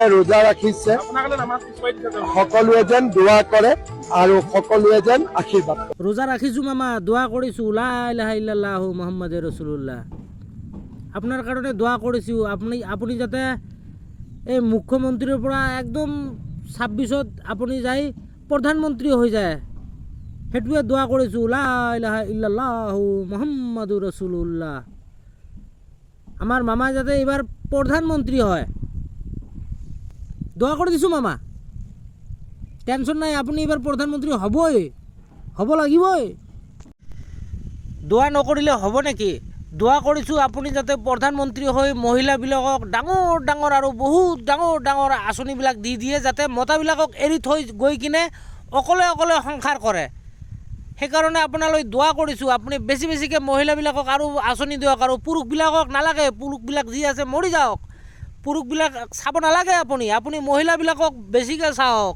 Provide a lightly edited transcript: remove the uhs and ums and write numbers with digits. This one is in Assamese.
ৰোজা ৰাখিছে, সকলোৱে যেন দোৱা কৰে আৰু সকলোৱে যেন আশীৰ্বাদ কৰে। ৰোজা ৰাখিছোঁ মামা, দোৱা কৰিছোঁ, লা ইলাহা ইল্লাল্লাহু মুহাম্মাদুৰ ৰাসূলুল্লাহ। আপোনাৰ কাৰণে দোৱা কৰিছোঁ, আপুনি যাতে এই মুখ্যমন্ত্ৰীৰ পৰা একদম 26ত আপুনি যাই প্ৰধানমন্ত্ৰী হৈ যায়, সেইটোৱে দোৱা কৰিছোঁ, লা ইলাহা ইল্লাল্লাহু মুহাম্মাদুৰ ৰাসূলুল্লাহ। আমাৰ মামা যাতে এইবাৰ প্ৰধানমন্ত্ৰী হয়, দোৱা কৰি দিছোঁ মামা। টেনশ্যন নাই, আপুনি এইবাৰ প্ৰধানমন্ত্ৰী হ'বই, হ'ব লাগিবই। দোৱা নকৰিলে হ'ব নেকি? দোৱা কৰিছোঁ আপুনি যাতে প্ৰধানমন্ত্ৰী হৈ মহিলাবিলাকক ডাঙৰ ডাঙৰ আৰু বহুত ডাঙৰ ডাঙৰ আঁচনিবিলাক দি দিয়ে, যাতে মতাবিলাকক এৰি থৈ গৈ কিনে অকলে অকলে সংসাৰ কৰে। সেইকাৰণে আপোনালৈ দোৱা কৰিছোঁ, আপুনি বেছি বেছিকৈ মহিলাবিলাকক আৰু আঁচনি দিয়ক, আৰু পুৰুষবিলাকক নালাগে, পুৰুষবিলাক যি আছে মৰি যাওক, পুৰুষবিলাক চাব নালাগে। আপুনি মহিলাবিলাকক বেছিকৈ চাওক।